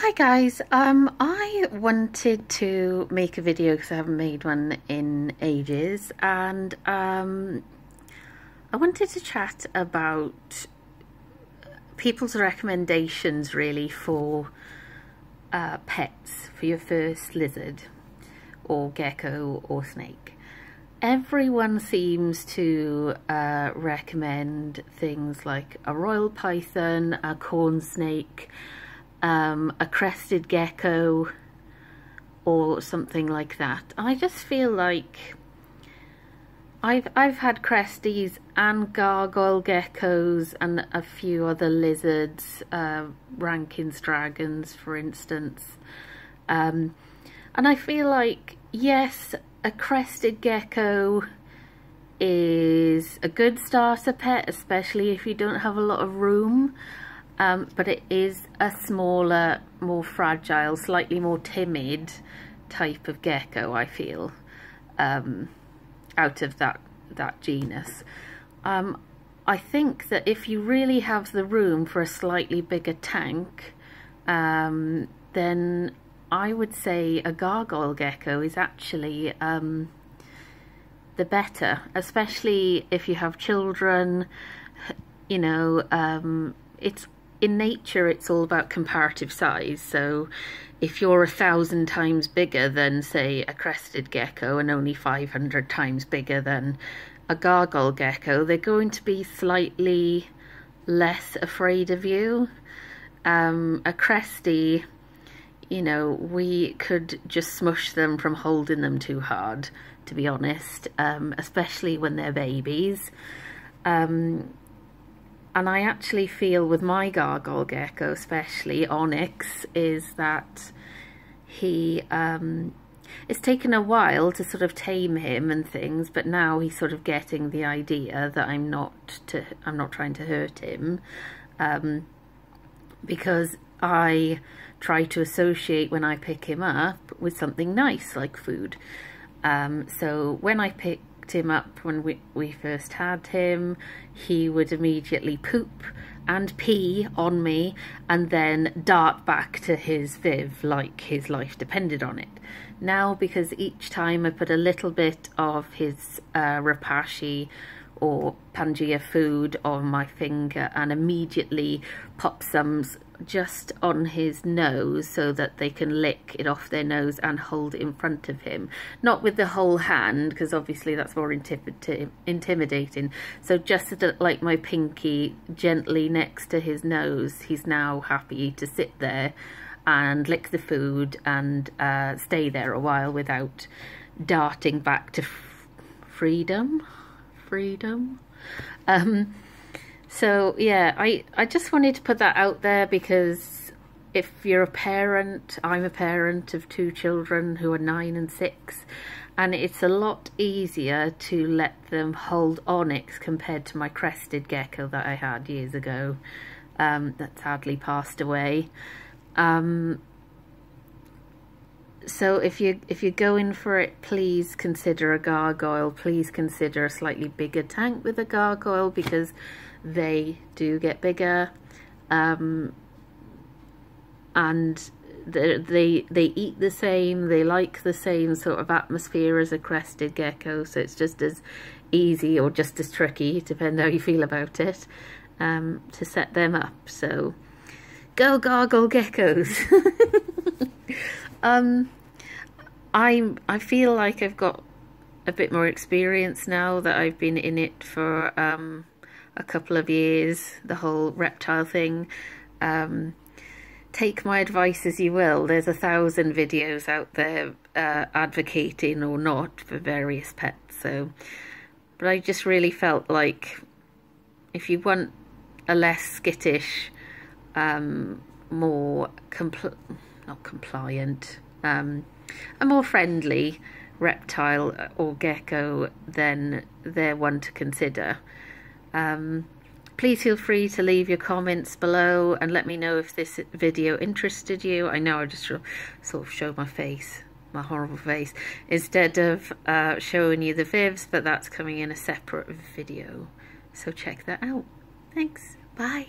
Hi guys, I wanted to make a video because I haven't made one in ages, and I wanted to chat about people's recommendations really for pets for your first lizard or gecko or snake. Everyone seems to recommend things like a royal python, a corn snake, a crested gecko or something like that. I just feel like I've had cresties and gargoyle geckos and a few other lizards, Rankin's dragons for instance, and I feel like yes, a crested gecko is a good starter pet, especially if you don't have a lot of room. But it is a smaller, more fragile, slightly more timid type of gecko, I feel, out of that genus. I think that if you really have the room for a slightly bigger tank, then I would say a gargoyle gecko is actually the better, especially if you have children. You know, it's in nature, it's all about comparative size. So if you're 1,000 times bigger than, say, a crested gecko and only 500 times bigger than a gargoyle gecko, they're going to be slightly less afraid of you. A cresty, you know, we could just smush them from holding them too hard, to be honest, especially when they're babies. And I actually feel with my gargoyle gecko, especially Onyx, is that he, it's taken a while to sort of tame him and things, but now he's sort of getting the idea that I'm not trying to hurt him, because I try to associate when I pick him up with something nice like food. So when I picked him up when we first had him, he would immediately poop and pee on me and then dart back to his viv like his life depended on it. Now, because each time I put a little bit of his rapashi or Pangea food on my finger and immediately pop some just on his nose so that they can lick it off their nose and hold it in front of him, not with the whole hand because obviously that's more intimidating, so just like my pinky gently next to his nose, he's now happy to sit there and lick the food and stay there a while without darting back to freedom. So yeah, I just wanted to put that out there because if you're a parent, I'm a parent of 2 children who are 9 and 6, and it's a lot easier to let them hold Onyx compared to my crested gecko that I had years ago, that sadly passed away. So if you're going for it, please consider a gargoyle. Please consider a slightly bigger tank with a gargoyle because they do get bigger, and they eat the same, they like the same sort of atmosphere as a crested gecko, so it's just as easy or just as tricky, depending how you feel about it, to set them up. So go gargoyle geckos. I feel like I've got a bit more experience now that I've been in it for a couple of years, the whole reptile thing. Take my advice as you will. There's 1,000 videos out there advocating or not for various pets. So, but I just really felt like if you want a less skittish, more not compliant, a more friendly reptile or gecko, then they're one to consider. Please feel free to leave your comments below and let me know if this video interested you. I know I just sort of showed my face, my horrible face, instead of showing you the vivs, but that's coming in a separate video, so check that out. Thanks, bye.